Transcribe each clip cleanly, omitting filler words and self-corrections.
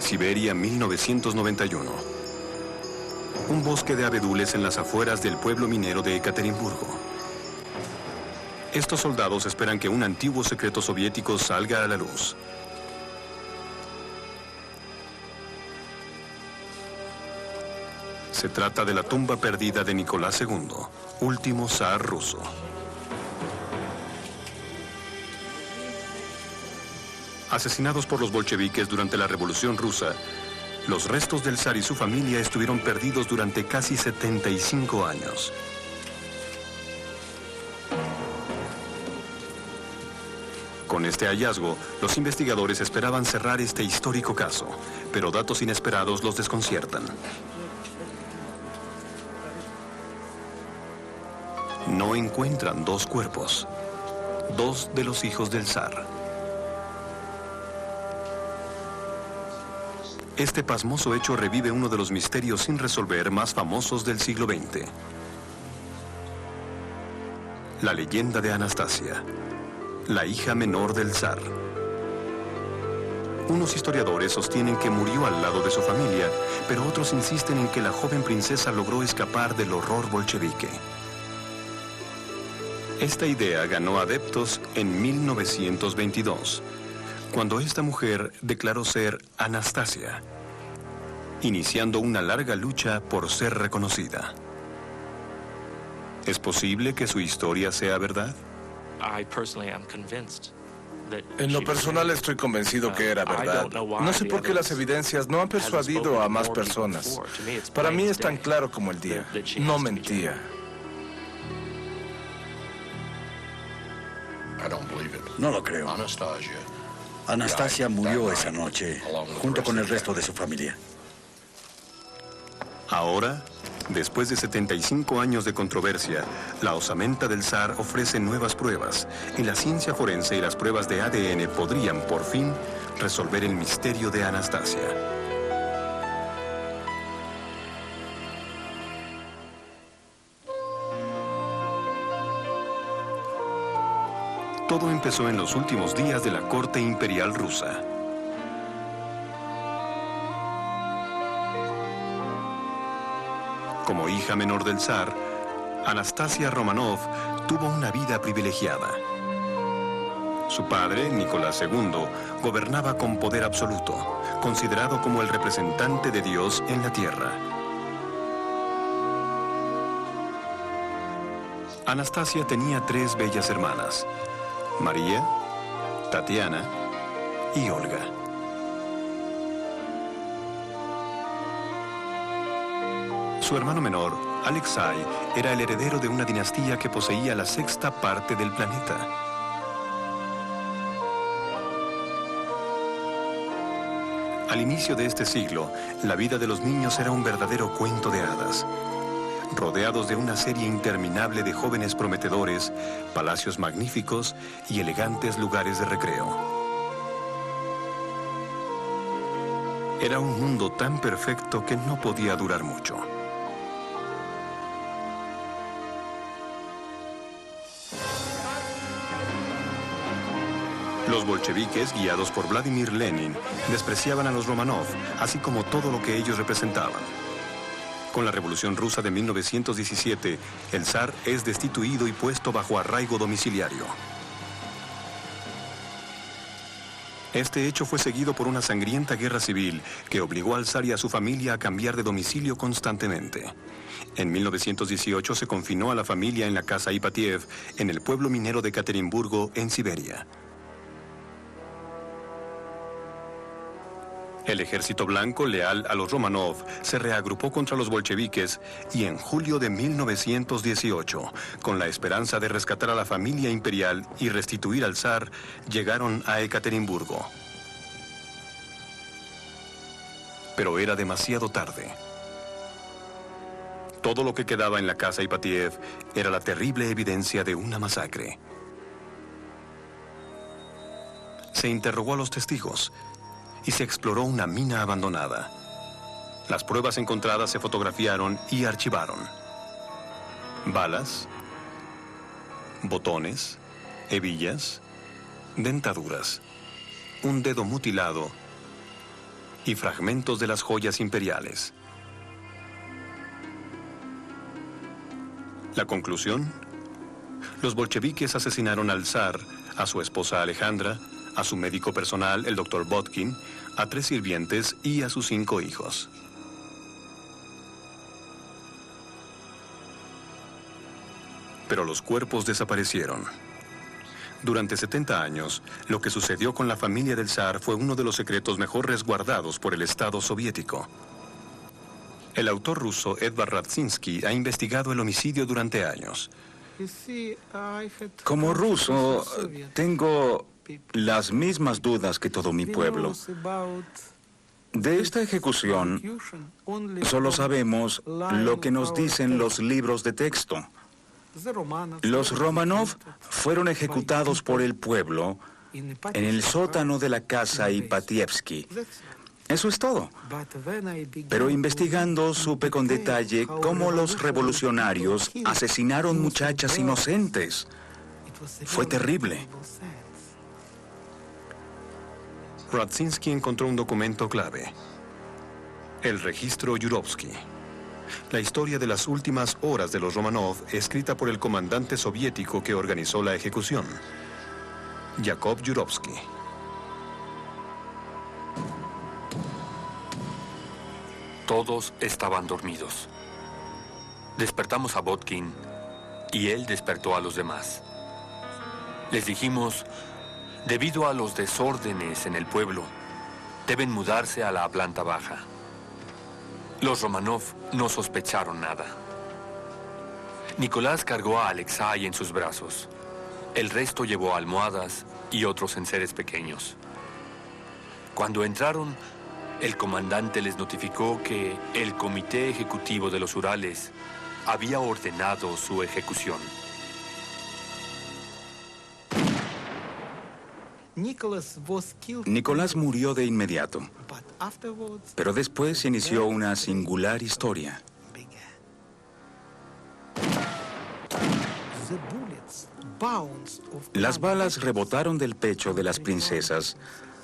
Siberia, 1991. Un bosque de abedules en las afueras del pueblo minero de Ekaterimburgo. Estos soldados esperan que un antiguo secreto soviético salga a la luz. Se trata de la tumba perdida de Nicolás II, último zar ruso. Asesinados por los bolcheviques durante la Revolución Rusa, los restos del zar y su familia estuvieron perdidos durante casi 75 años. Con este hallazgo, los investigadores esperaban cerrar este histórico caso, pero datos inesperados los desconciertan. No encuentran dos cuerpos, dos de los hijos del zar. Este pasmoso hecho revive uno de los misterios sin resolver más famosos del siglo XX. La leyenda de Anastasia, la hija menor del zar. Unos historiadores sostienen que murió al lado de su familia, pero otros insisten en que la joven princesa logró escapar del horror bolchevique. Esta idea ganó adeptos en 1922, cuando esta mujer declaró ser Anastasia, iniciando una larga lucha por ser reconocida. ¿Es posible que su historia sea verdad? En lo personal estoy convencido que era verdad. No sé por qué las evidencias no han persuadido a más personas. Para mí es tan claro como el día. No mentía. No lo creo. Anastasia murió esa noche, junto con el resto de su familia. Ahora, después de 75 años de controversia, la osamenta del zar ofrece nuevas pruebas, y la ciencia forense y las pruebas de ADN podrían, por fin, resolver el misterio de Anastasia. Todo empezó en los últimos días de la corte imperial rusa. Como hija menor del zar, Anastasia Romanov tuvo una vida privilegiada. Su padre, Nicolás II, gobernaba con poder absoluto, considerado como el representante de Dios en la tierra. Anastasia tenía 3 bellas hermanas: María, Tatiana y Olga. Su hermano menor, Alexei, era el heredero de una dinastía que poseía la 6ª parte del planeta. Al inicio de este siglo, la vida de los niños era un verdadero cuento de hadas, rodeados de una serie interminable de jóvenes prometedores, palacios magníficos y elegantes lugares de recreo. Era un mundo tan perfecto que no podía durar mucho. Los bolcheviques, guiados por Vladimir Lenin, despreciaban a los Romanov, así como todo lo que ellos representaban. Con la Revolución Rusa de 1917, el zar es destituido y puesto bajo arraigo domiciliario. Este hecho fue seguido por una sangrienta guerra civil que obligó al zar y a su familia a cambiar de domicilio constantemente. En 1918 se confinó a la familia en la casa Ipatiev, en el pueblo minero de Ekaterimburgo, en Siberia. El ejército blanco, leal a los Romanov, se reagrupó contra los bolcheviques y en julio de 1918, con la esperanza de rescatar a la familia imperial y restituir al zar, llegaron a Ekaterimburgo. Pero era demasiado tarde. Todo lo que quedaba en la casa Ipatiev era la terrible evidencia de una masacre. Se interrogó a los testigos y se exploró una mina abandonada. Las pruebas encontradas se fotografiaron y archivaron. Balas, botones, hebillas, dentaduras, un dedo mutilado y fragmentos de las joyas imperiales. La conclusión: los bolcheviques asesinaron al zar, a su esposa Alejandra, a su médico personal, el doctor Botkin, a 3 sirvientes y a sus 5 hijos. Pero los cuerpos desaparecieron. Durante 70 años, lo que sucedió con la familia del zar fue uno de los secretos mejor resguardados por el Estado soviético. El autor ruso Edvard Radzinsky ha investigado el homicidio durante años. Como ruso, tengo las mismas dudas que todo mi pueblo. De esta ejecución, solo sabemos lo que nos dicen los libros de texto. Los Romanov fueron ejecutados por el pueblo en el sótano de la casa Ipatievsky. Eso es todo. Pero investigando supe con detalle cómo los revolucionarios asesinaron muchachas inocentes. Fue terrible. Radzinsky encontró un documento clave: el registro Yurovsky. La historia de las últimas horas de los Romanov, escrita por el comandante soviético que organizó la ejecución, Yakov Yurovsky. Todos estaban dormidos. Despertamos a Botkin y él despertó a los demás. Les dijimos: debido a los desórdenes en el pueblo, deben mudarse a la planta baja. Los Romanov no sospecharon nada. Nicolás cargó a Alexei en sus brazos. El resto llevó almohadas y otros enseres pequeños. Cuando entraron, el comandante les notificó que el Comité Ejecutivo de los Urales había ordenado su ejecución. Nicolás murió de inmediato, pero después se inició una singular historia. Las balas rebotaron del pecho de las princesas,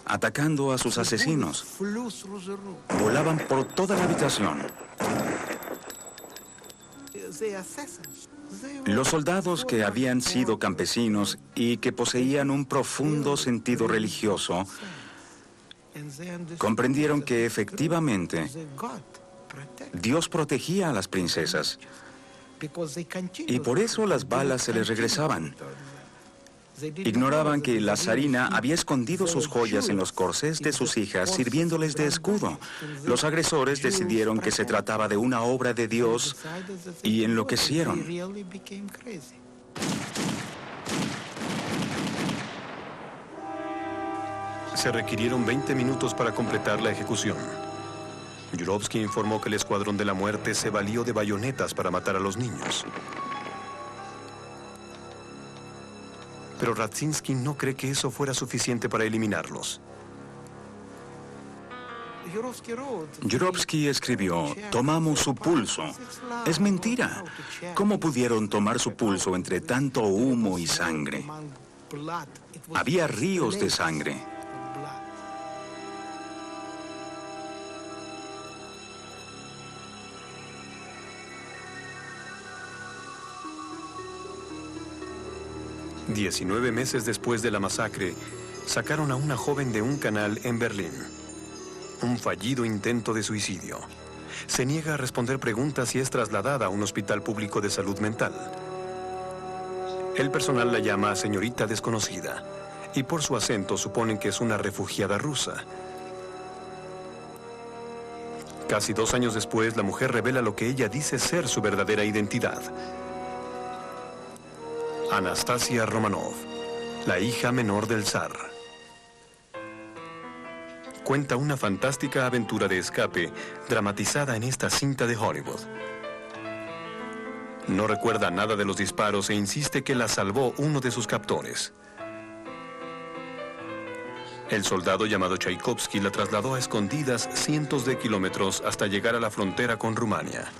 atacando a sus asesinos. Volaban por toda la habitación. Los soldados, que habían sido campesinos y que poseían un profundo sentido religioso, comprendieron que efectivamente Dios protegía a las princesas, y por eso las balas se les regresaban. Ignoraban que la zarina había escondido sus joyas en los corsés de sus hijas, sirviéndoles de escudo. Los agresores decidieron que se trataba de una obra de Dios y enloquecieron. Se requirieron 20 minutos para completar la ejecución. Yurovsky informó que el Escuadrón de la Muerte se valió de bayonetas para matar a los niños. Pero Radzinsky no cree que eso fuera suficiente para eliminarlos. Yurovsky escribió: tomamos su pulso. Es mentira. ¿Cómo pudieron tomar su pulso entre tanto humo y sangre? Había ríos de sangre. $19 meses después de la masacre, sacaron a una joven de un canal en Berlín. Un fallido intento de suicidio. Se niega a responder preguntas y es trasladada a un hospital público de salud mental. El personal la llama señorita desconocida, y por su acento suponen que es una refugiada rusa. Casi 2 años después, la mujer revela lo que ella dice ser su verdadera identidad: Anastasia Romanov, la hija menor del zar. Cuenta una fantástica aventura de escape dramatizada en esta cinta de Hollywood. No recuerda nada de los disparos e insiste que la salvó uno de sus captores. El soldado llamado Tchaikovsky la trasladó a escondidas cientos de kilómetros hasta llegar a la frontera con Rumania.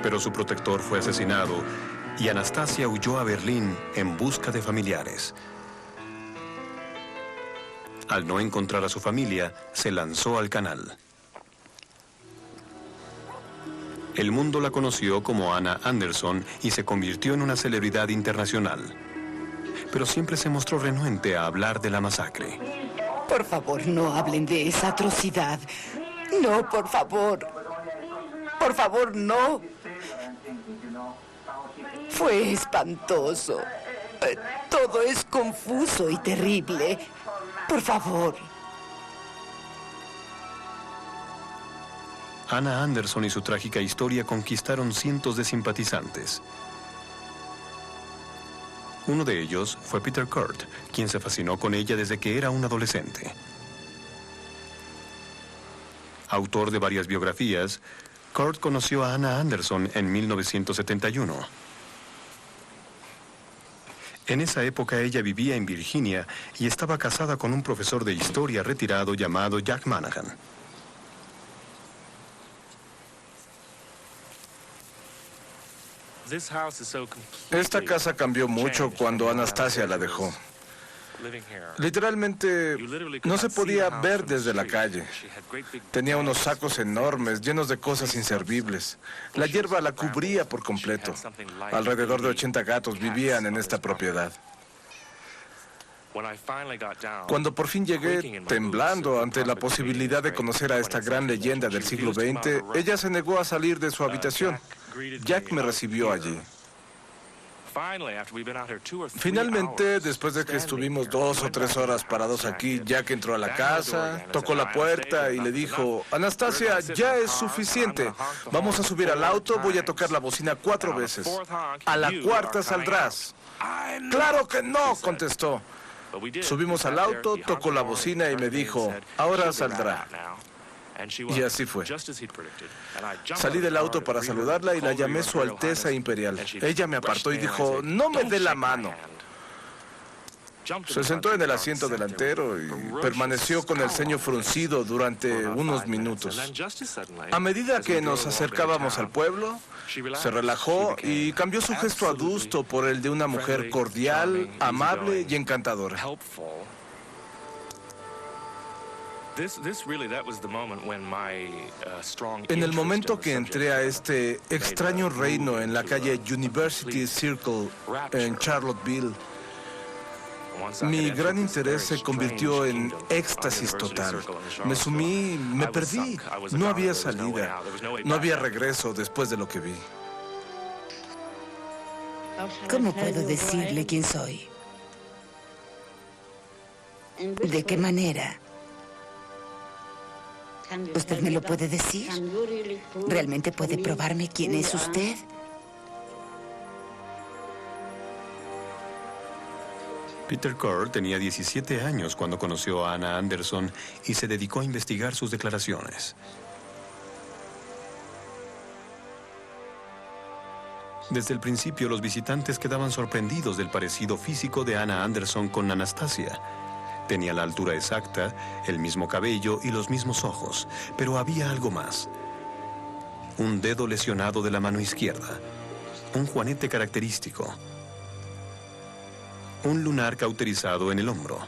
Pero su protector fue asesinado y Anastasia huyó a Berlín en busca de familiares. Al no encontrar a su familia, se lanzó al canal. El mundo la conoció como Anna Anderson y se convirtió en una celebridad internacional. Pero siempre se mostró renuente a hablar de la masacre. Por favor, no hablen de esa atrocidad. No, por favor. Por favor, no. Fue espantoso. Todo es confuso y terrible. Por favor. Anna Anderson y su trágica historia conquistaron cientos de simpatizantes. Uno de ellos fue Peter Kurt, quien se fascinó con ella desde que era un adolescente. Autor de varias biografías, Kurt conoció a Anna Anderson en 1971. En esa época ella vivía en Virginia y estaba casada con un profesor de historia retirado llamado Jack Manahan. Esta casa cambió mucho cuando Anastasia la dejó. Literalmente no se podía ver desde la calle. Tenía unos sacos enormes llenos de cosas inservibles. La hierba la cubría por completo. Alrededor de 80 gatos vivían en esta propiedad. Cuando por fin llegué, temblando ante la posibilidad de conocer a esta gran leyenda del siglo XX, ella se negó a salir de su habitación. Jack me recibió allí. Finalmente, después de que estuvimos 2 o 3 horas parados aquí, Jack entró a la casa, tocó la puerta y le dijo: Anastasia, ya es suficiente. Vamos a subir al auto, voy a tocar la bocina 4 veces. A la cuarta saldrás. ¡Claro que no!, contestó. Subimos al auto, tocó la bocina y me dijo: ahora saldrá. Y así fue. Salí del auto para saludarla y la llamé Su Alteza Imperial. Ella me apartó y dijo: no me dé la mano. Se sentó en el asiento delantero y permaneció con el ceño fruncido durante unos minutos. A medida que nos acercábamos al pueblo, se relajó y cambió su gesto adusto por el de una mujer cordial, amable y encantadora. En el momento que entré a este extraño reino en la calle University Circle en Charlottesville, mi gran interés se convirtió en éxtasis total. Me sumí, me perdí. No había salida, no había regreso después de lo que vi. ¿Cómo puedo decirle quién soy? ¿De qué manera? ¿Usted me lo puede decir? ¿Realmente puede probarme quién es usted? Peter Kurt tenía 17 años cuando conoció a Anna Anderson y se dedicó a investigar sus declaraciones. Desde el principio, los visitantes quedaban sorprendidos del parecido físico de Anna Anderson con Anastasia. Tenía la altura exacta, el mismo cabello y los mismos ojos, pero había algo más. Un dedo lesionado de la mano izquierda, un juanete característico, un lunar cauterizado en el hombro.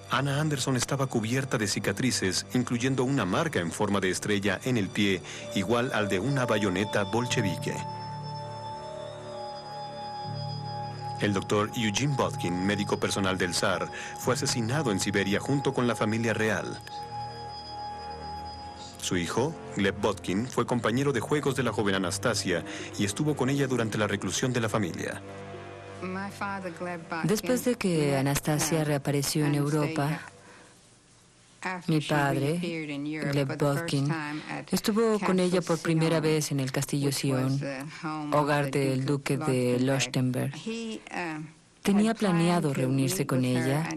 Anna Anderson estaba cubierta de cicatrices, incluyendo una marca en forma de estrella en el pie, igual al de una bayoneta bolchevique. El doctor Eugene Botkin, médico personal del zar, fue asesinado en Siberia junto con la familia real. Su hijo, Gleb Botkin, fue compañero de juegos de la joven Anastasia y estuvo con ella durante la reclusión de la familia. Después de que Anastasia reapareció en Europa, mi padre, Gleb Botkin, estuvo con ella por primera vez en el Castillo Sion, hogar del duque de Leuchtenberg. Tenía planeado reunirse con ella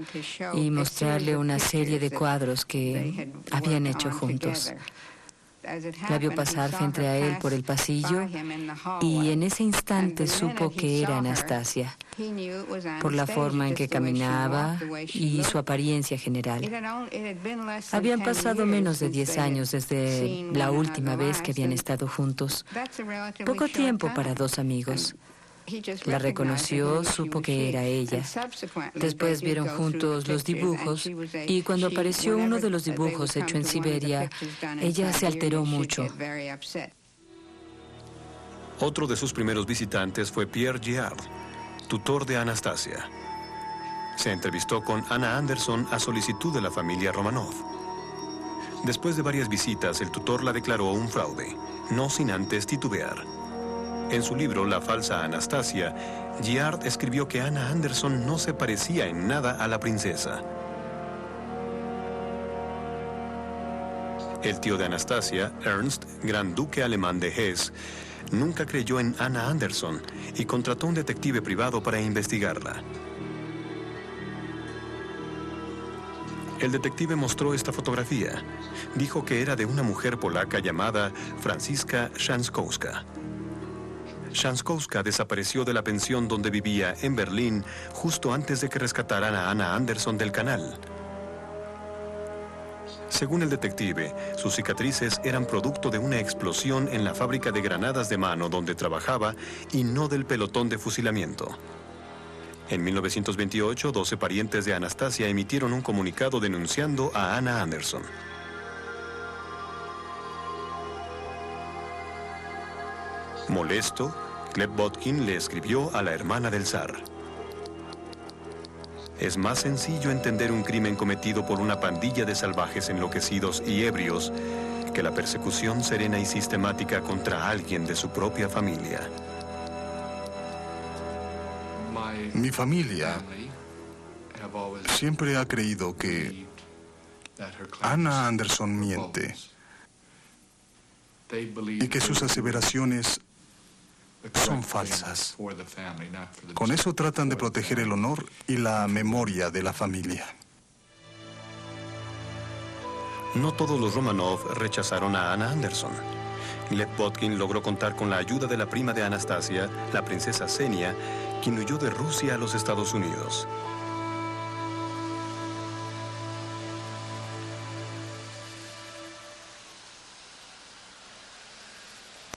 y mostrarle una serie de cuadros que habían hecho juntos. La vio pasar frente a él por el pasillo y en ese instante supo que era Anastasia, por la forma en que caminaba y su apariencia general. Habían pasado menos de 10 años desde la última vez que habían estado juntos. Poco tiempo para dos amigos. La reconoció, supo que era ella. Después vieron juntos los dibujos y cuando apareció uno de los dibujos hecho en Siberia, ella se alteró mucho. Otro de sus primeros visitantes fue Pierre Giard, tutor de Anastasia. Se entrevistó con Anna Anderson a solicitud de la familia Romanov. Después de varias visitas, el tutor la declaró un fraude, no sin antes titubear. En su libro La falsa Anastasia, Giard escribió que Anna Anderson no se parecía en nada a la princesa. El tío de Anastasia, Ernst, gran duque alemán de Hesse, nunca creyó en Anna Anderson y contrató un detective privado para investigarla. El detective mostró esta fotografía. Dijo que era de una mujer polaca llamada Franziska Szankowska. Szankowska desapareció de la pensión donde vivía en Berlín justo antes de que rescataran a Anna Anderson del canal. Según el detective, sus cicatrices eran producto de una explosión en la fábrica de granadas de mano donde trabajaba y no del pelotón de fusilamiento. En 1928, 12 parientes de Anastasia emitieron un comunicado denunciando a Anna Anderson. Molesto, Gleb Botkin le escribió a la hermana del zar. Es más sencillo entender un crimen cometido por una pandilla de salvajes enloquecidos y ebrios que la persecución serena y sistemática contra alguien de su propia familia. Mi familia siempre ha creído que Anna Anderson miente y que sus aseveraciones son falsas. Con eso tratan de proteger el honor y la memoria de la familia. No todos los Romanov rechazaron a Anna Anderson. Gleb Botkin logró contar con la ayuda de la prima de Anastasia, la princesa Xenia, quien huyó de Rusia a los Estados Unidos.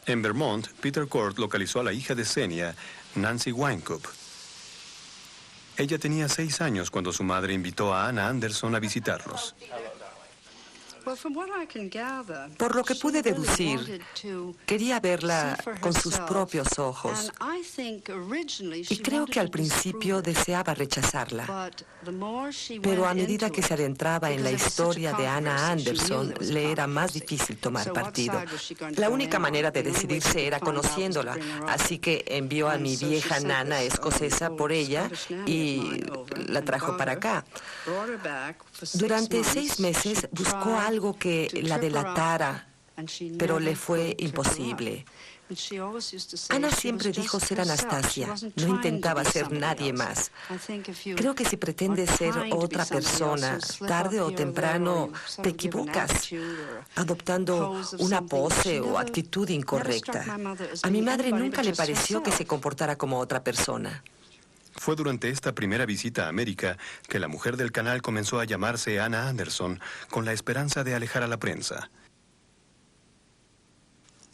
En Vermont, Peter Court localizó a la hija de Xenia, Nancy Weinkup. Ella tenía 6 años cuando su madre invitó a Anna Anderson a visitarlos. Por lo que pude deducir, quería verla con sus propios ojos. Y creo que al principio deseaba rechazarla. Pero a medida que se adentraba en la historia de Anna Anderson, le era más difícil tomar partido. La única manera de decidirse era conociéndola, así que envió a mi vieja nana escocesa por ella y la trajo para acá. Durante 6 meses buscó algo que la delatara, pero le fue imposible. Ana siempre dijo ser Anastasia, no intentaba ser nadie más. Creo que si pretendes ser otra persona, tarde o temprano te equivocas, adoptando una pose o actitud incorrecta. A mi madre nunca le pareció que se comportara como otra persona. Fue durante esta primera visita a América que la mujer del canal comenzó a llamarse Anna Anderson con la esperanza de alejar a la prensa.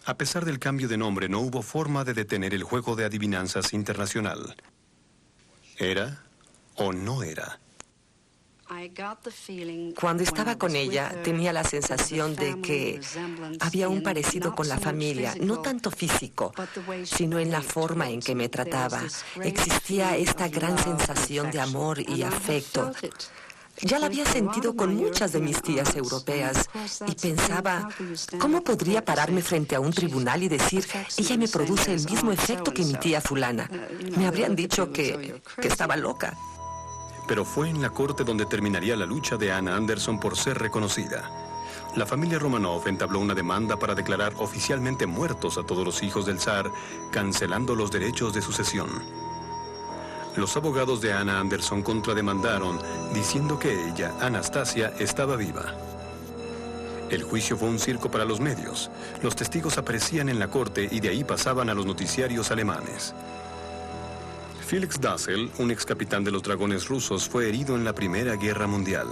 A pesar del cambio de nombre, no hubo forma de detener el juego de adivinanzas internacional. ¿Era o no era? Cuando estaba con ella, tenía la sensación de que había un parecido con la familia, no tanto físico, sino en la forma en que me trataba. Existía esta gran sensación de amor y afecto. Ya la había sentido con muchas de mis tías europeas y pensaba, ¿cómo podría pararme frente a un tribunal y decir, ella me produce el mismo efecto que mi tía fulana? Me habrían dicho que estaba loca. Pero fue en la corte donde terminaría la lucha de Anna Anderson por ser reconocida. La familia Romanov entabló una demanda para declarar oficialmente muertos a todos los hijos del zar, cancelando los derechos de sucesión. Los abogados de Anna Anderson contrademandaron, diciendo que ella, Anastasia, estaba viva. El juicio fue un circo para los medios. Los testigos aparecían en la corte y de ahí pasaban a los noticiarios alemanes. Felix Dassel, un ex capitán de los dragones rusos, fue herido en la Primera Guerra Mundial.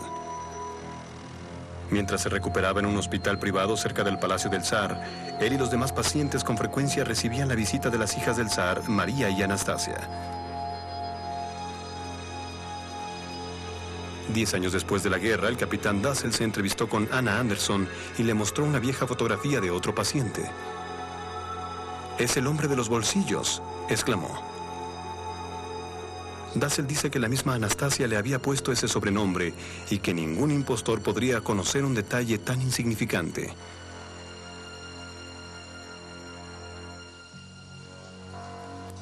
Mientras se recuperaba en un hospital privado cerca del Palacio del Zar, él y los demás pacientes con frecuencia recibían la visita de las hijas del zar, María y Anastasia. 10 años después de la guerra, el capitán Dassel se entrevistó con Anna Anderson y le mostró una vieja fotografía de otro paciente. «Es el hombre de los bolsillos», exclamó. Dassel dice que la misma Anastasia le había puesto ese sobrenombre y que ningún impostor podría conocer un detalle tan insignificante.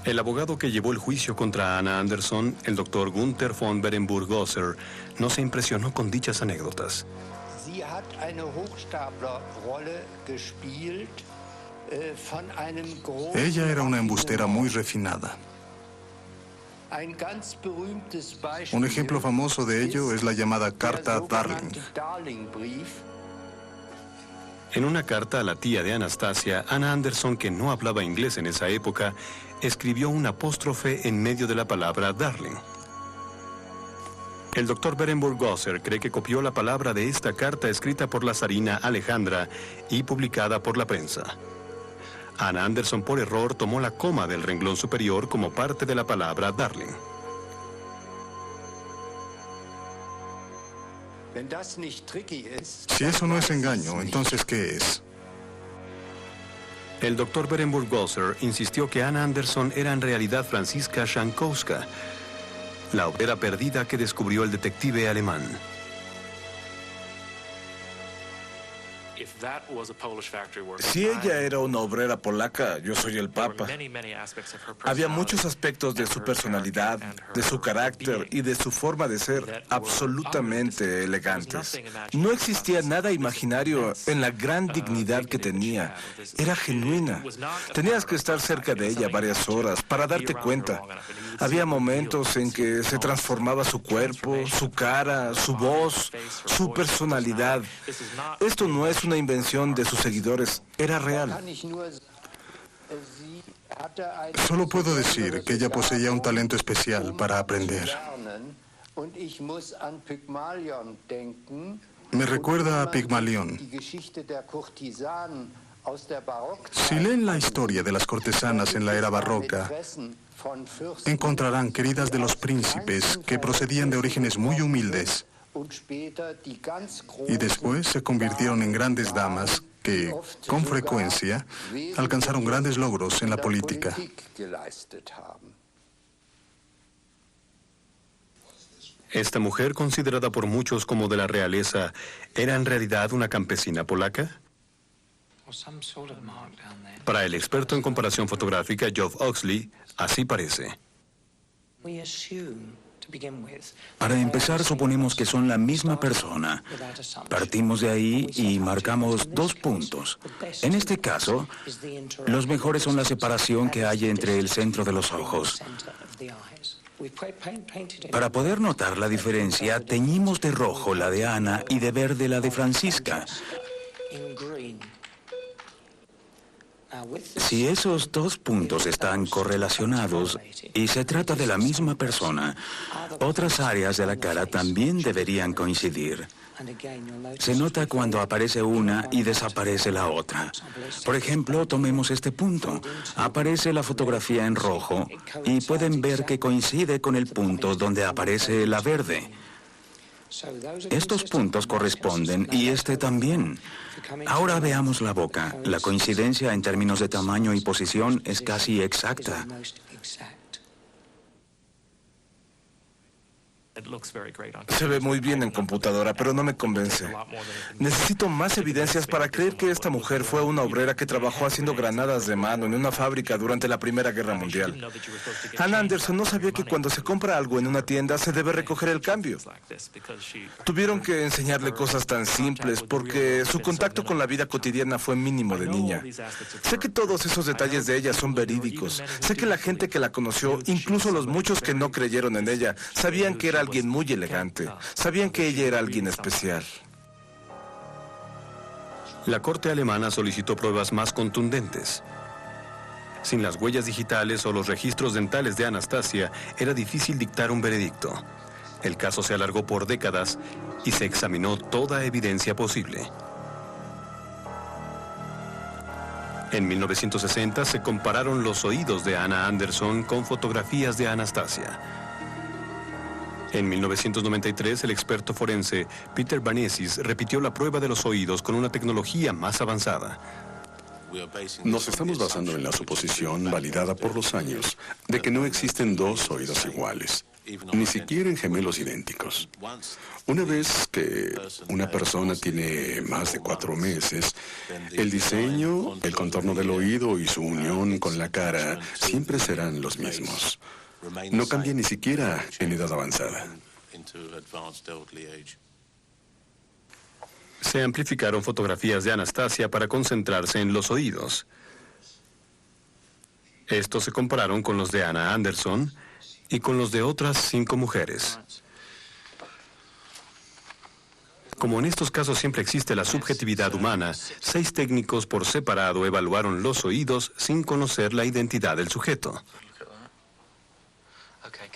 El abogado que llevó el juicio contra Anna Anderson, el doctor Gunther von Berenburg-Gosser, no se impresionó con dichas anécdotas. Ella era una embustera muy refinada. Un ejemplo famoso de ello es la llamada Carta Darling. En una carta a la tía de Anastasia, Anna Anderson, que no hablaba inglés en esa época, escribió un apóstrofe en medio de la palabra darling. El doctor Berenburg-Gosser cree que copió la palabra de esta carta escrita por la zarina Alejandra y publicada por la prensa. Anna Anderson, por error, tomó la coma del renglón superior como parte de la palabra darling. Si eso no es engaño, entonces ¿qué es? El doctor Berenburg-Gosser insistió que Anna Anderson era en realidad Franziska Schankowska, la obrera perdida que descubrió el detective alemán. Si ella era una obrera polaca, yo soy el Papa. Había muchos aspectos de su personalidad, de su carácter y de su forma de ser absolutamente elegantes. No existía nada imaginario en la gran dignidad que tenía. Era genuina. Tenías que estar cerca de ella varias horas para darte cuenta. Había momentos en que se transformaba su cuerpo, su cara, su voz, su personalidad. Esto no es una invención de sus seguidores, era real. Solo puedo decir que ella poseía un talento especial para aprender. Me recuerda a Pigmalión. Si leen la historia de las cortesanas en la era barroca, encontrarán queridas de los príncipes que procedían de orígenes muy humildes y después se convirtieron en grandes damas que, con frecuencia, alcanzaron grandes logros en la política. Esta mujer, considerada por muchos como de la realeza, ¿era en realidad una campesina polaca? Para el experto en comparación fotográfica, Geoff Oxley, así parece. Para empezar, suponemos que son la misma persona. Partimos de ahí y marcamos 2 puntos. En este caso, los mejores son la separación que hay entre el centro de los ojos. Para poder notar la diferencia, teñimos de rojo la de Ana y de verde la de Franziska. Si esos 2 puntos están correlacionados y se trata de la misma persona, otras áreas de la cara también deberían coincidir. Se nota cuando aparece una y desaparece la otra. Por ejemplo, tomemos este punto. Aparece la fotografía en rojo y pueden ver que coincide con el punto donde aparece la verde. Estos puntos corresponden y este también. Ahora veamos la boca. La coincidencia en términos de tamaño y posición es casi exacta. Se ve muy bien en computadora, pero no me convence. Necesito más evidencias para creer que esta mujer fue una obrera que trabajó haciendo granadas de mano en una fábrica durante la Primera Guerra Mundial. Anna Anderson no sabía que cuando se compra algo en una tienda se debe recoger el cambio. Tuvieron que enseñarle cosas tan simples porque su contacto con la vida cotidiana fue mínimo de niña. Sé que todos esos detalles de ella son verídicos. Sé que la gente que la conoció, incluso los muchos que no creyeron en ella, sabían que era alguien muy elegante. Sabían que ella era alguien especial. La corte alemana solicitó pruebas más contundentes. Sin las huellas digitales o los registros dentales de Anastasia, era difícil dictar un veredicto. El caso se alargó por décadas y se examinó toda evidencia posible. En 1960 se compararon los oídos de Anna Anderson con fotografías de Anastasia. En 1993, el experto forense Peter Banesis repitió la prueba de los oídos con una tecnología más avanzada. Nos estamos basando en la suposición, validada por los años, de que no existen dos oídos iguales, ni siquiera en gemelos idénticos. Una vez que una persona tiene más de 4 meses, el diseño, el contorno del oído y su unión con la cara siempre serán los mismos. No cambia ni siquiera en edad avanzada. Se amplificaron fotografías de Anastasia para concentrarse en los oídos. Estos se compararon con los de Anna Anderson y con los de otras 5 mujeres. Como en estos casos siempre existe la subjetividad humana, 6 técnicos por separado evaluaron los oídos sin conocer la identidad del sujeto.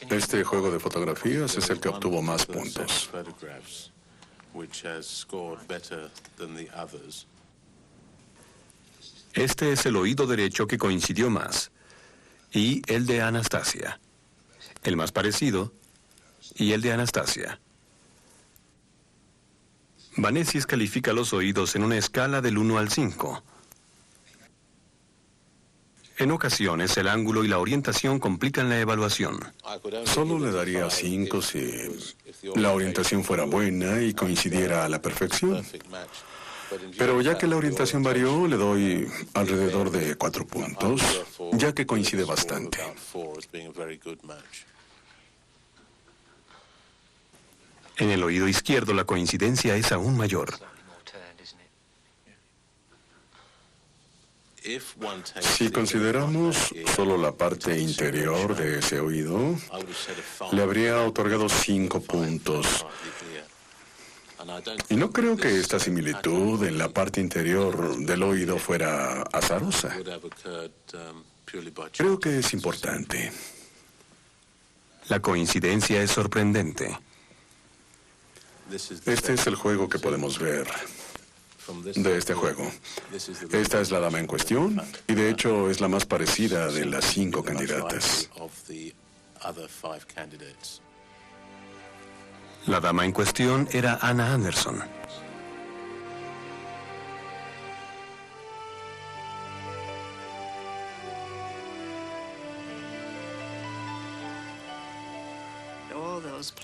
Este juego de fotografías es el que obtuvo más puntos. Este es el oído derecho que coincidió más, y el de Anastasia. El más parecido, y el de Anastasia. Banesis califica los oídos en una escala del 1 al 5. En ocasiones, el ángulo y la orientación complican la evaluación. Solo le daría 5 si la orientación fuera buena y coincidiera a la perfección. Pero ya que la orientación varió, le doy alrededor de 4 puntos, ya que coincide bastante. En el oído izquierdo, la coincidencia es aún mayor. Si consideramos solo la parte interior de ese oído, le habría otorgado 5 puntos. Y no creo que esta similitud en la parte interior del oído fuera azarosa. Creo que es importante. La coincidencia es sorprendente. Este es el juego que podemos ver de este juego. Esta es la dama en cuestión, y de hecho es la más parecida de las 5 candidatas. La dama en cuestión era Anna Anderson.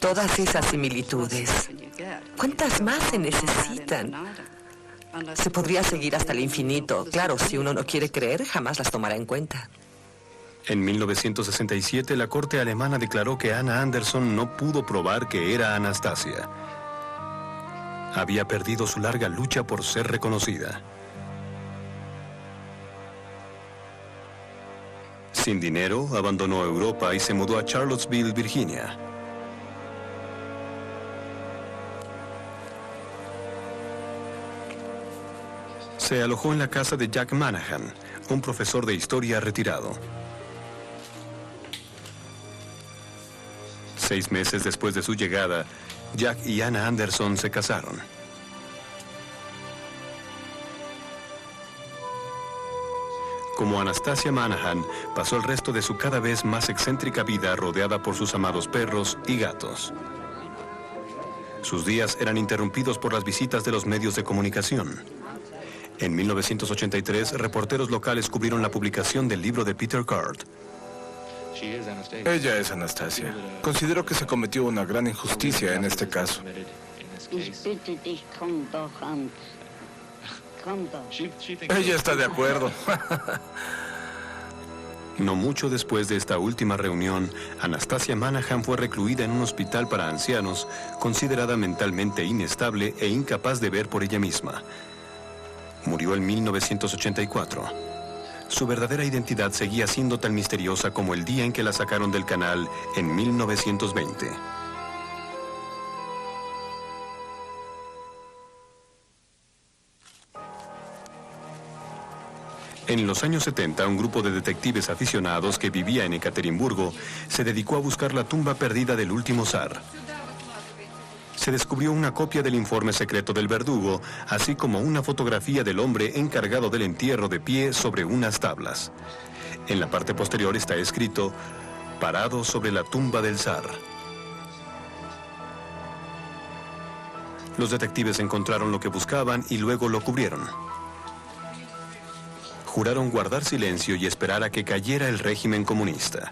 Todas esas similitudes. ¿Cuántas más se necesitan? Se podría seguir hasta el infinito. Claro, si uno no quiere creer, jamás las tomará en cuenta. En 1967, la corte alemana declaró que Anna Anderson no pudo probar que era Anastasia. Había perdido su larga lucha por ser reconocida. Sin dinero, abandonó Europa y se mudó a Charlottesville, Virginia. Se alojó en la casa de Jack Manahan, un profesor de historia retirado. 6 meses después de su llegada, Jack y Anna Anderson se casaron. Como Anastasia Manahan, pasó el resto de su cada vez más excéntrica vida rodeada por sus amados perros y gatos. Sus días eran interrumpidos por las visitas de los medios de comunicación. En 1983, reporteros locales cubrieron la publicación del libro de Peter Card. Ella es Anastasia. Considero que se cometió una gran injusticia en este caso. Ella está de acuerdo. No mucho después de esta última reunión, Anastasia Manahan fue recluida en un hospital para ancianos, considerada mentalmente inestable e incapaz de ver por ella misma. Murió en 1984. Su verdadera identidad seguía siendo tan misteriosa como el día en que la sacaron del canal en 1920. En los años 70, un grupo de detectives aficionados que vivía en Ekaterimburgo se dedicó a buscar la tumba perdida del último zar. Se descubrió una copia del informe secreto del verdugo, así como una fotografía del hombre encargado del entierro de pie sobre unas tablas. En la parte posterior está escrito, parado sobre la tumba del zar. Los detectives encontraron lo que buscaban y luego lo cubrieron. Juraron guardar silencio y esperar a que cayera el régimen comunista.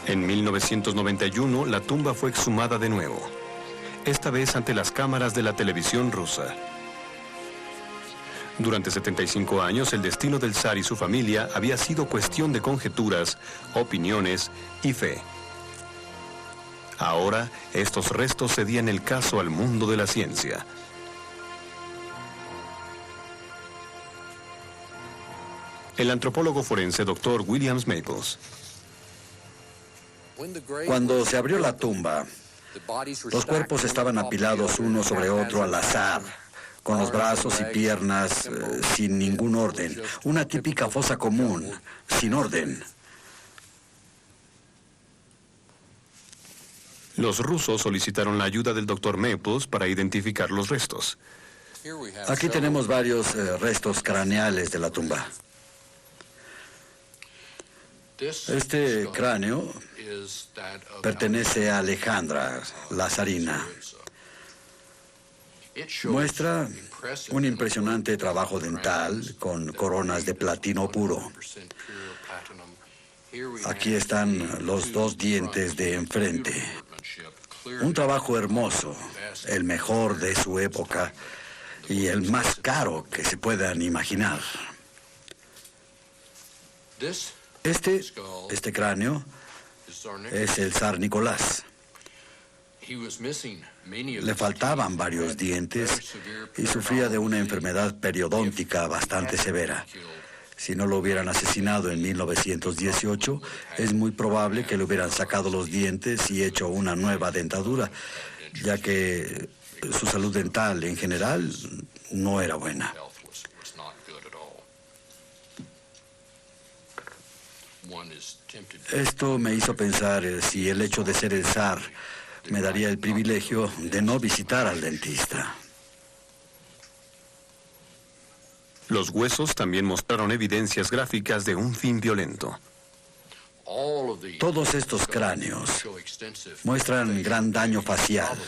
En 1991, la tumba fue exhumada de nuevo, esta vez ante las cámaras de la televisión rusa. Durante 75 años, el destino del zar y su familia había sido cuestión de conjeturas, opiniones y fe. Ahora, estos restos cedían el caso al mundo de la ciencia. El antropólogo forense Dr. William Maples. Cuando se abrió la tumba, los cuerpos estaban apilados uno sobre otro al azar, con los brazos y piernas sin ningún orden. Una típica fosa común, sin orden. Los rusos solicitaron la ayuda del Dr. Maples para identificar los restos. Aquí tenemos varios restos craneales de la tumba. Este cráneo pertenece a Alejandra, la zarina. Muestra un impresionante trabajo dental con coronas de platino puro. Aquí están los dos dientes de enfrente. Un trabajo hermoso, el mejor de su época y el más caro que se puedan imaginar. Este cráneo es el zar Nicolás. Le faltaban varios dientes y sufría de una enfermedad periodóntica bastante severa. Si no lo hubieran asesinado en 1918, es muy probable que le hubieran sacado los dientes y hecho una nueva dentadura, ya que su salud dental en general no era buena. Esto me hizo pensar si el hecho de ser el zar me daría el privilegio de no visitar al dentista. Los huesos también mostraron evidencias gráficas de un fin violento. Todos estos cráneos muestran gran daño facial,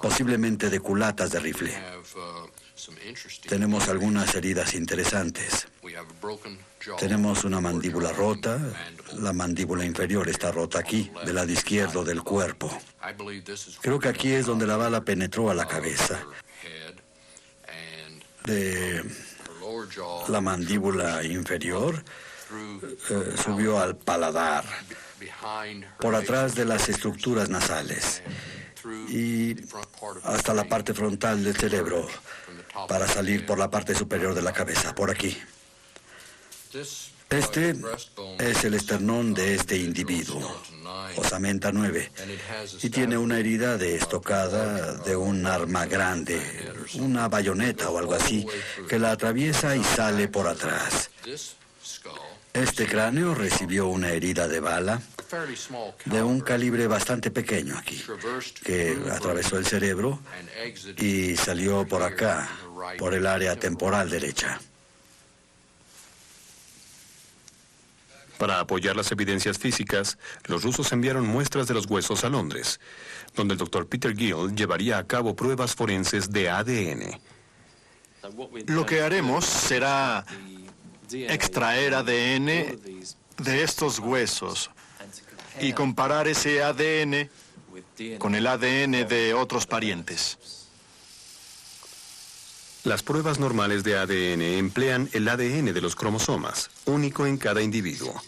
posiblemente de culatas de rifle. Tenemos algunas heridas interesantes. Tenemos una mandíbula rota. La mandíbula inferior está rota aquí, del lado izquierdo del cuerpo. Creo que aquí es donde la bala penetró a la cabeza. De la mandíbula inferior subió al paladar, por atrás de las estructuras nasales y hasta la parte frontal del cerebro, para salir por la parte superior de la cabeza, por aquí. Este es el esternón de este individuo, osamenta 9, y tiene una herida de estocada de un arma grande, una bayoneta o algo así, que la atraviesa y sale por atrás. Este cráneo recibió una herida de bala de un calibre bastante pequeño aquí, que atravesó el cerebro y salió por acá, por el área temporal derecha. Para apoyar las evidencias físicas, los rusos enviaron muestras de los huesos a Londres, donde el Dr. Peter Gill llevaría a cabo pruebas forenses de ADN. Lo que haremos será extraer ADN de estos huesos y comparar ese ADN con el ADN de otros parientes. Las pruebas normales de ADN emplean el ADN de los cromosomas, único en cada individuo.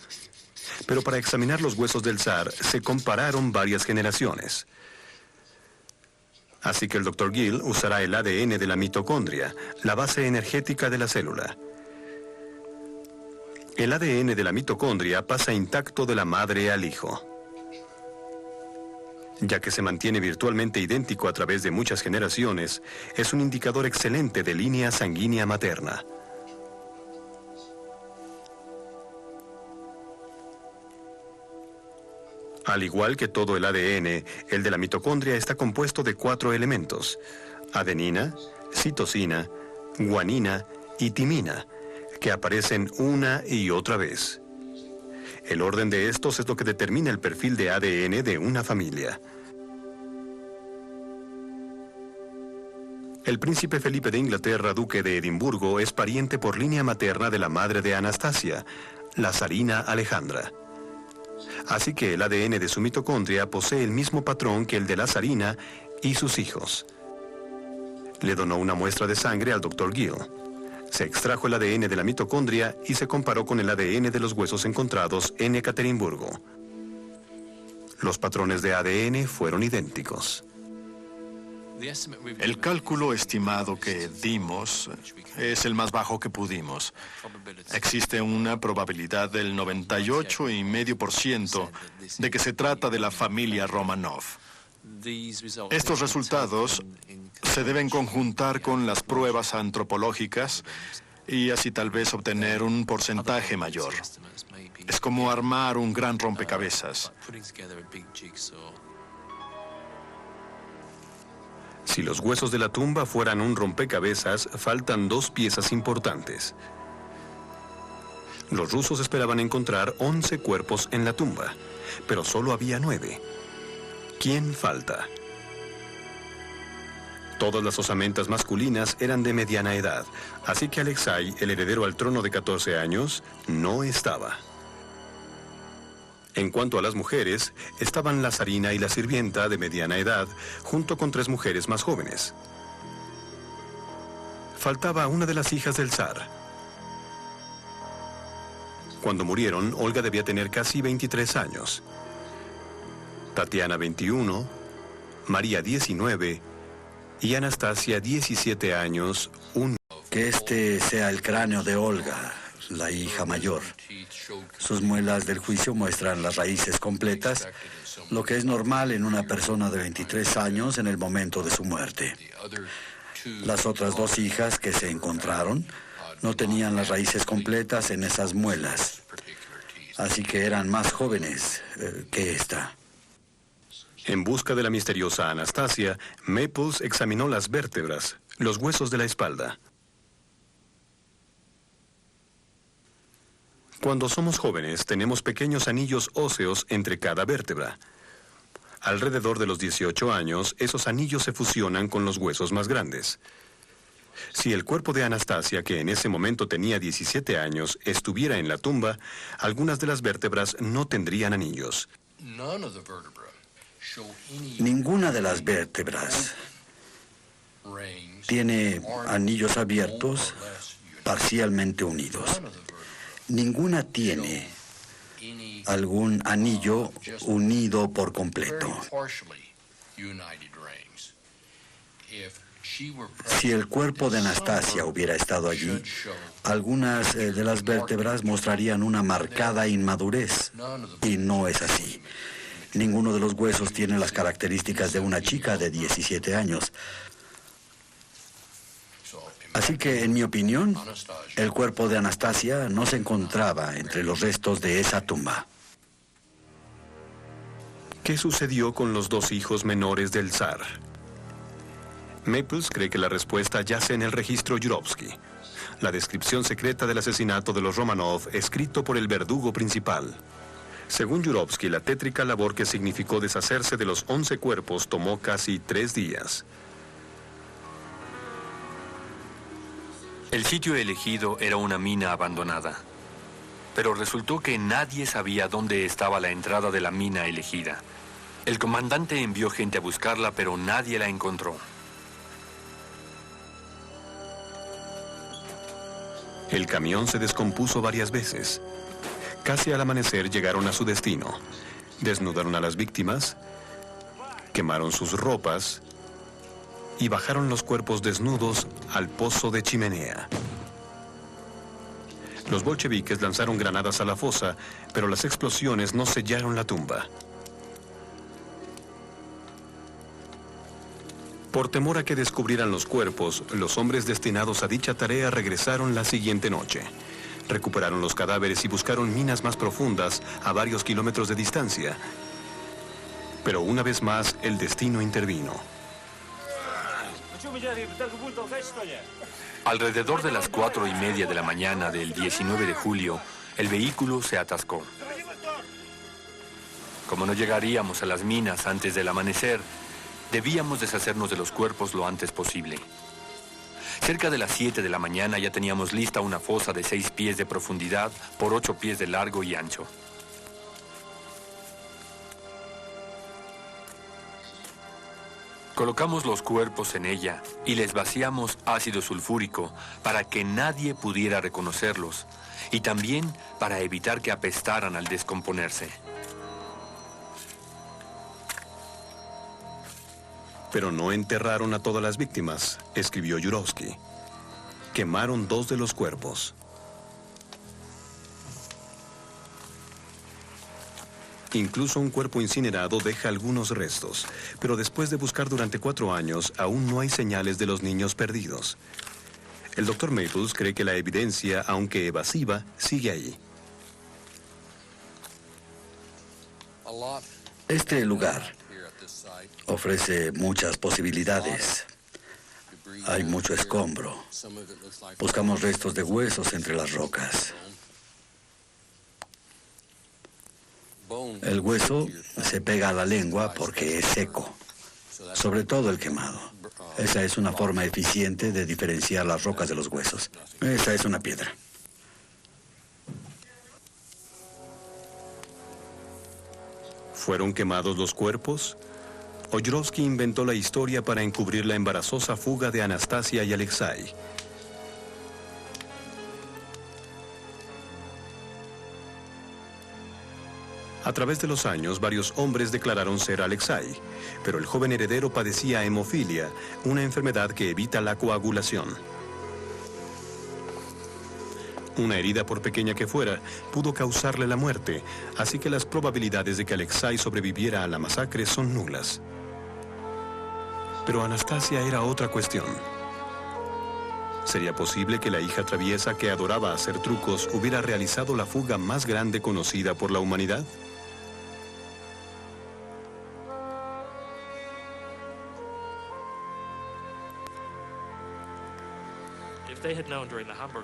Pero para examinar los huesos del zar, se compararon varias generaciones. Así que el Dr. Gill usará el ADN de la mitocondria, la base energética de la célula. El ADN de la mitocondria pasa intacto de la madre al hijo. Ya que se mantiene virtualmente idéntico a través de muchas generaciones, es un indicador excelente de línea sanguínea materna. Al igual que todo el ADN, el de la mitocondria está compuesto de 4 elementos: adenina, citosina, guanina y timina, que aparecen una y otra vez. El orden de estos es lo que determina el perfil de ADN de una familia. El príncipe Felipe de Inglaterra, duque de Edimburgo, es pariente por línea materna de la madre de Anastasia, la zarina Alejandra. Así que el ADN de su mitocondria posee el mismo patrón que el de la zarina y sus hijos. Le donó una muestra de sangre al Dr. Gill. Se extrajo el ADN de la mitocondria y se comparó con el ADN de los huesos encontrados en Ekaterimburgo. Los patrones de ADN fueron idénticos. El cálculo estimado que dimos es el más bajo que pudimos. Existe una probabilidad del 98,5% de que se trata de la familia Romanov. Estos resultados se deben conjuntar con las pruebas antropológicas y así tal vez obtener un porcentaje mayor. Es como armar un gran rompecabezas. Si los huesos de la tumba fueran un rompecabezas, faltan 2 piezas importantes. Los rusos esperaban encontrar 11 cuerpos en la tumba, pero solo había 9. ¿Quién falta? Todas las osamentas masculinas eran de mediana edad, así que Alexei, el heredero al trono de 14 años, no estaba. En cuanto a las mujeres, estaban la zarina y la sirvienta de mediana edad, junto con 3 mujeres más jóvenes. Faltaba una de las hijas del zar. Cuando murieron, Olga debía tener casi 23 años. Tatiana 21, María 19 y Anastasia 17 años. Que este sea el cráneo de Olga, la hija mayor. Sus muelas del juicio muestran las raíces completas, lo que es normal en una persona de 23 años en el momento de su muerte. Las otras 2 hijas que se encontraron no tenían las raíces completas en esas muelas, así que eran más jóvenes que esta. En busca de la misteriosa Anastasia, Maples examinó las vértebras, los huesos de la espalda. Cuando somos jóvenes, tenemos pequeños anillos óseos entre cada vértebra. Alrededor de los 18 años, esos anillos se fusionan con los huesos más grandes. Si el cuerpo de Anastasia, que en ese momento tenía 17 años, estuviera en la tumba, algunas de las vértebras no tendrían anillos. Ninguna de las vértebras tiene anillos abiertos parcialmente unidos. Ninguna tiene algún anillo unido por completo. Si el cuerpo de Anastasia hubiera estado allí, algunas de las vértebras mostrarían una marcada inmadurez, y no es así. Ninguno de los huesos tiene las características de una chica de 17 años. Así que, en mi opinión, el cuerpo de Anastasia no se encontraba entre los restos de esa tumba. ¿Qué sucedió con los 2 hijos menores del zar? Maples cree que la respuesta yace en el registro Yurovsky, la descripción secreta del asesinato de los Romanov escrito por el verdugo principal. Según Yurovsky, la tétrica labor que significó deshacerse de los 11 cuerpos tomó casi 3 días. El sitio elegido era una mina abandonada, pero resultó que nadie sabía dónde estaba la entrada de la mina elegida. El comandante envió gente a buscarla, pero nadie la encontró. El camión se descompuso varias veces. Casi al amanecer llegaron a su destino. Desnudaron a las víctimas, quemaron sus ropas y bajaron los cuerpos desnudos al pozo de chimenea. Los bolcheviques lanzaron granadas a la fosa, pero las explosiones no sellaron la tumba. Por temor a que descubrieran los cuerpos, los hombres destinados a dicha tarea regresaron la siguiente noche. Recuperaron los cadáveres y buscaron minas más profundas a varios kilómetros de distancia. Pero una vez más, el destino intervino. Alrededor de las 4:30 de la mañana del 19 de julio, el vehículo se atascó. Como no llegaríamos a las minas antes del amanecer, debíamos deshacernos de los cuerpos lo antes posible. Cerca de las 7 de la mañana ya teníamos lista una fosa de 6 pies de profundidad por 8 pies de largo y ancho. Colocamos los cuerpos en ella y les vaciamos ácido sulfúrico para que nadie pudiera reconocerlos y también para evitar que apestaran al descomponerse. Pero no enterraron a todas las víctimas, escribió Jurowski. Quemaron 2 de los cuerpos. Incluso un cuerpo incinerado deja algunos restos, pero después de buscar durante 4 años, aún no hay señales de los niños perdidos. El Dr. Maples cree que la evidencia, aunque evasiva, sigue ahí. Este lugar ofrece muchas posibilidades. Hay mucho escombro. Buscamos restos de huesos entre las rocas. El hueso se pega a la lengua porque es seco, sobre todo el quemado. Esa es una forma eficiente de diferenciar las rocas de los huesos. Esa es una piedra. ¿Fueron quemados los cuerpos? Jurowski inventó la historia para encubrir la embarazosa fuga de Anastasia y Alexei. A través de los años, varios hombres declararon ser Alexei, pero el joven heredero padecía hemofilia, una enfermedad que evita la coagulación. Una herida, por pequeña que fuera, pudo causarle la muerte, así que las probabilidades de que Alexei sobreviviera a la masacre son nulas. Pero Anastasia era otra cuestión. ¿Sería posible que la hija traviesa que adoraba hacer trucos hubiera realizado la fuga más grande conocida por la humanidad?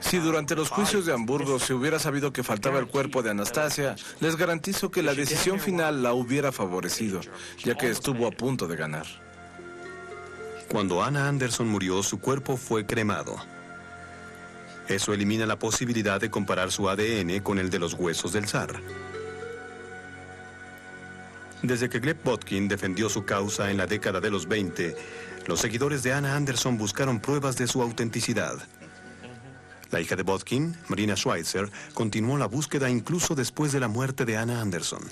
Si durante los juicios de Hamburgo se hubiera sabido que faltaba el cuerpo de Anastasia, les garantizo que la decisión final la hubiera favorecido, ya que estuvo a punto de ganar. Cuando Anna Anderson murió, su cuerpo fue cremado. Eso elimina la posibilidad de comparar su ADN con el de los huesos del zar. Desde que Gleb Botkin defendió su causa en la década de los 20, los seguidores de Anna Anderson buscaron pruebas de su autenticidad. La hija de Botkin, Marina Schweitzer, continuó la búsqueda incluso después de la muerte de Anna Anderson.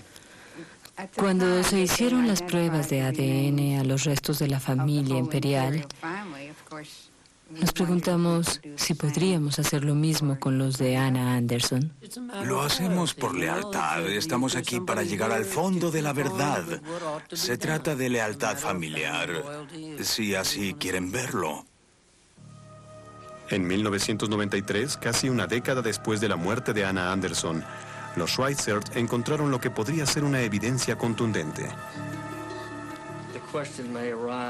Cuando se hicieron las pruebas de ADN a los restos de la familia imperial, nos preguntamos si podríamos hacer lo mismo con los de Anna Anderson. Lo hacemos por lealtad. Estamos aquí para llegar al fondo de la verdad. Se trata de lealtad familiar, si así quieren verlo. En 1993, casi una década después de la muerte de Anna Anderson, los Schweitzer encontraron lo que podría ser una evidencia contundente.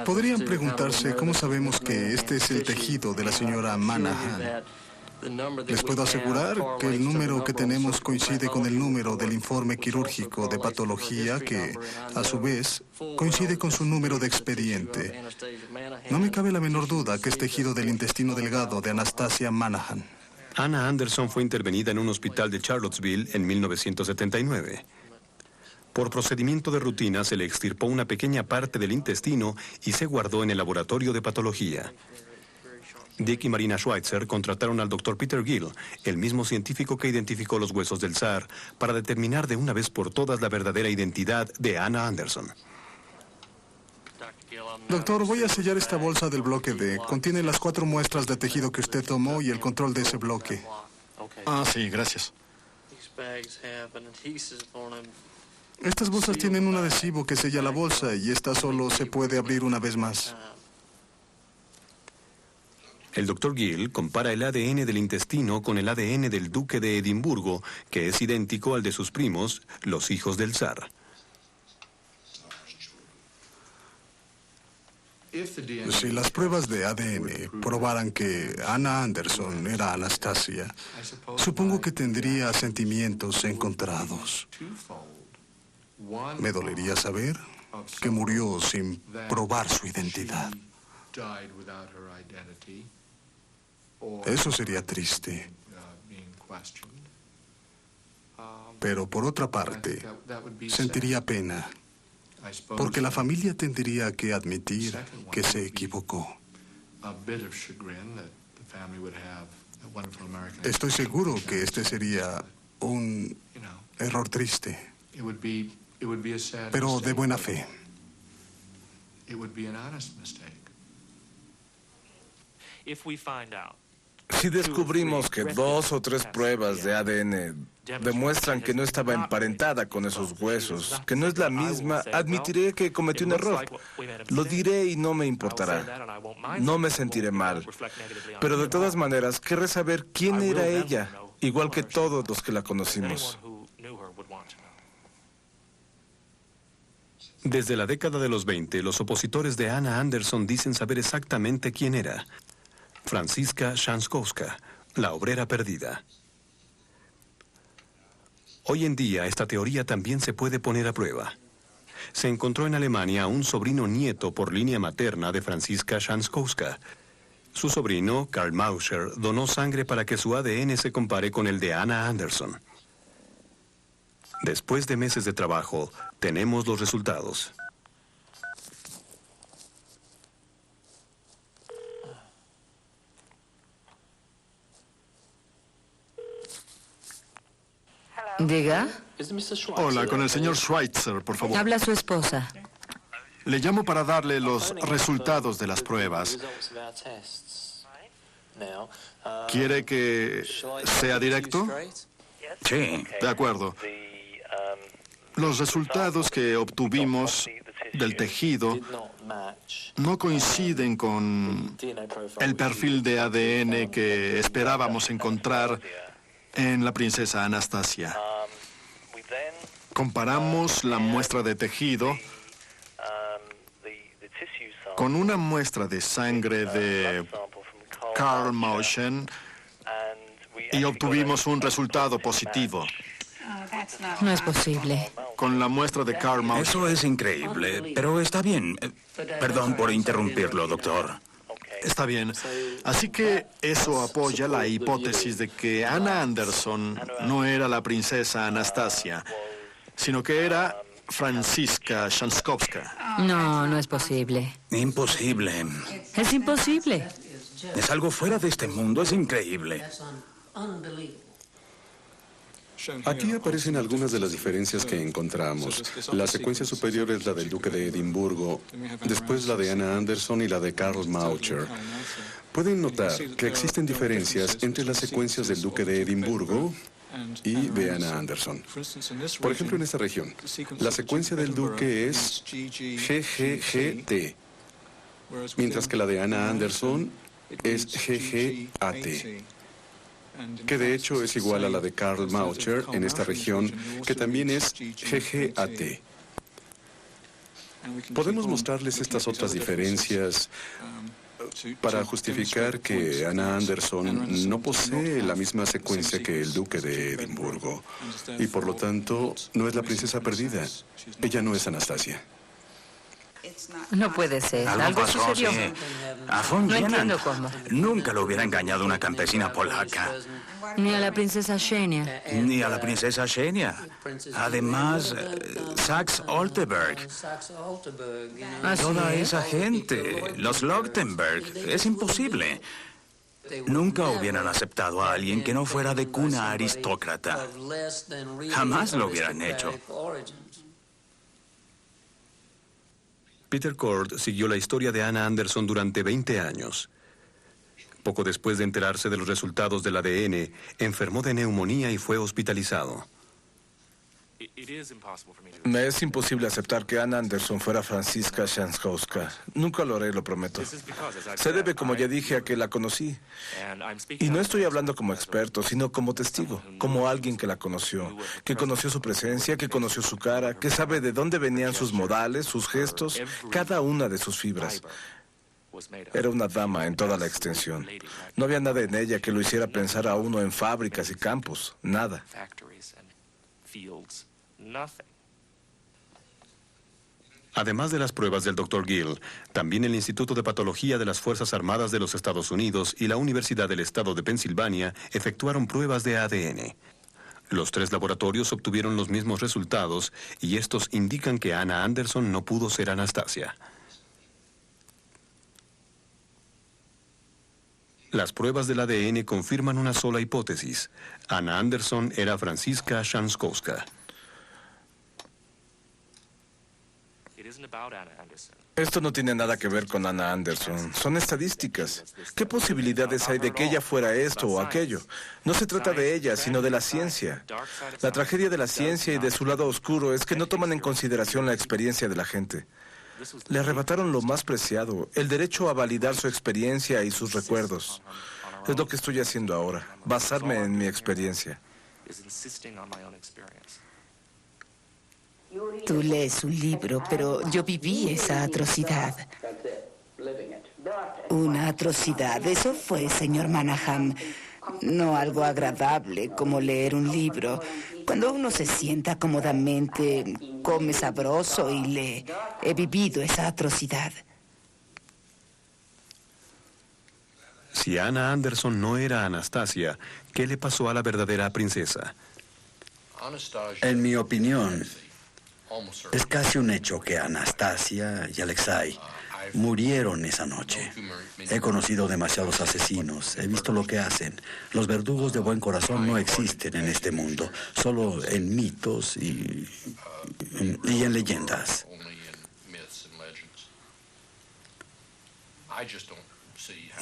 Podrían preguntarse cómo sabemos que este es el tejido de la señora Manahan. Les puedo asegurar que el número que tenemos coincide con el número del informe quirúrgico de patología que, a su vez, coincide con su número de expediente. No me cabe la menor duda que es tejido del intestino delgado de Anastasia Manahan. Anna Anderson fue intervenida en un hospital de Charlottesville en 1979. Por procedimiento de rutina se le extirpó una pequeña parte del intestino y se guardó en el laboratorio de patología. Dick y Marina Schweitzer contrataron al Dr. Peter Gill, el mismo científico que identificó los huesos del zar, para determinar de una vez por todas la verdadera identidad de Anna Anderson. Doctor, voy a sellar esta bolsa del bloque D. Contiene las 4 muestras de tejido que usted tomó y el control de ese bloque. Ah, sí, gracias. Estas bolsas tienen un adhesivo que sella la bolsa y esta solo se puede abrir una vez más. El Dr. Gill compara el ADN del intestino con el ADN del duque de Edimburgo, que es idéntico al de sus primos, los hijos del zar. Si las pruebas de ADN probaran que Anna Anderson era Anastasia, supongo que tendría sentimientos encontrados. Me dolería saber que murió sin probar su identidad. Eso sería triste. Pero por otra parte, sentiría pena, porque la familia tendría que admitir que se equivocó. Estoy seguro que este sería un error triste, pero de buena fe. Si descubrimos que 2 o 3 pruebas de ADN demuestran que no estaba emparentada con esos huesos, que no es la misma, admitiré que cometí un error. Lo diré y no me importará. No me sentiré mal. Pero de todas maneras, querré saber quién era ella, igual que todos los que la conocimos. Desde la década de los 20, los opositores de Anna Anderson dicen saber exactamente quién era. Franziska Shanskowska, la obrera perdida. Hoy en día, esta teoría también se puede poner a prueba. Se encontró en Alemania un sobrino nieto por línea materna de Franziska Shanskowska. Su sobrino, Karl Mauscher, donó sangre para que su ADN se compare con el de Anna Anderson. Después de meses de trabajo, tenemos los resultados. Diga. Hola, con el señor Schweitzer, por favor. Habla su esposa. Le llamo para darle los resultados de las pruebas. ¿Quiere que sea directo? Sí. De acuerdo. Los resultados que obtuvimos del tejido no coinciden con el perfil de ADN que esperábamos encontrar en la princesa Anastasia. Comparamos la muestra de tejido con una muestra de sangre de Karl Mauscher y obtuvimos un resultado positivo. No es posible. Con la muestra de Karl Mauscher. Eso es increíble, pero está bien. Perdón por interrumpirlo, doctor. Está bien. Así que eso apoya la hipótesis de que Anna Anderson no era la princesa Anastasia, sino que era Franziska Shanskowska. No, no es posible. Imposible. Es imposible. Es algo fuera de este mundo, es increíble. Aquí aparecen algunas de las diferencias que encontramos. La secuencia superior es la del duque de Edimburgo, después la de Anna Anderson y la de Karl Mauscher. Pueden notar que existen diferencias entre las secuencias del duque de Edimburgo y de Anna Anderson. Por ejemplo, en esta región, la secuencia del duque es GGGT, mientras que la de Anna Anderson es GGAT, que de hecho es igual a la de Karl Mauscher en esta región, que también es GGAT. Podemos mostrarles estas otras diferencias para justificar que Anna Anderson no posee la misma secuencia que el duque de Edimburgo, y por lo tanto no es la princesa perdida. Ella no es Anastasia. No puede ser. Algo pasó, sucedió. sí. A von No Jenan entiendo cómo. nunca lo hubiera engañado una campesina polaca. Ni a la princesa Xenia. Ni a la princesa Xenia. Además, Saxe-Olteberg. Así Toda es. esa gente, los Leuchtenberg, es imposible. Nunca hubieran aceptado a alguien que no fuera de cuna aristócrata. Jamás lo hubieran hecho. Peter Cord siguió la historia de Anna Anderson durante 20 años. Poco después de enterarse de los resultados del ADN, enfermó de neumonía y fue hospitalizado. Me es imposible aceptar que Anna Anderson fuera Franziska Shanskowska. Nunca lo haré, lo prometo. Se debe, como ya dije, a que la conocí. Y no estoy hablando como experto, sino como testigo, como alguien que la conoció, que conoció su presencia, que conoció su cara, que sabe de dónde venían sus modales, sus gestos, cada una de sus fibras. Era una dama en toda la extensión. No había nada en ella que lo hiciera pensar a uno en fábricas y campos. Nada. Además de las pruebas del Dr. Gill, también el Instituto de Patología de las Fuerzas Armadas de los Estados Unidos y la Universidad del Estado de Pensilvania efectuaron pruebas de ADN. Los 3 laboratorios obtuvieron los mismos resultados y estos indican que Anna Anderson no pudo ser Anastasia. Las pruebas del ADN confirman una sola hipótesis. Anna Anderson era Franziska Shanskowska. Esto no tiene nada que ver con Anna Anderson. Son estadísticas. ¿Qué posibilidades hay de que ella fuera esto o aquello? No se trata de ella, sino de la ciencia. La tragedia de la ciencia y de su lado oscuro es que no toman en consideración la experiencia de la gente. Le arrebataron lo más preciado, el derecho a validar su experiencia y sus recuerdos. Es lo que estoy haciendo ahora, basarme en mi experiencia. Tú lees un libro, pero yo viví esa atrocidad. Una atrocidad, eso fue, señor Manahan. No algo agradable como leer un libro. Cuando uno se sienta cómodamente, come sabroso y lee. He vivido esa atrocidad. Si Anna Anderson no era Anastasia, ¿qué le pasó a la verdadera princesa? En mi opinión, es casi un hecho que Anastasia y Alexei murieron esa noche. He conocido demasiados asesinos, he visto lo que hacen. Los verdugos de buen corazón no existen en este mundo, solo en mitos y en leyendas.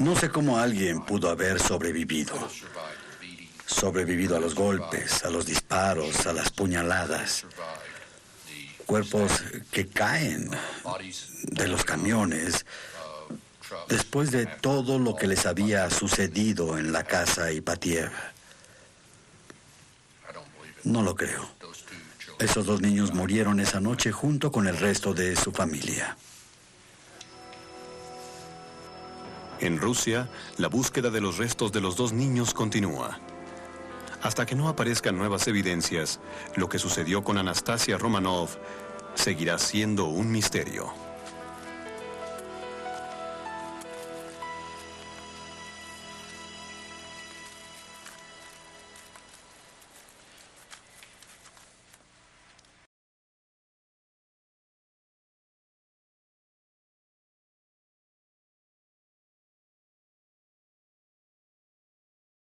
No sé cómo alguien pudo haber sobrevivido. Sobrevivido a los golpes, a los disparos, a las puñaladas. Cuerpos que caen de los camiones después de todo lo que les había sucedido en la casa Ipatiev. No lo creo. Esos 2 niños murieron esa noche junto con el resto de su familia. En Rusia, la búsqueda de los restos de los 2 niños continúa. Hasta que no aparezcan nuevas evidencias, lo que sucedió con Anastasia Romanov seguirá siendo un misterio.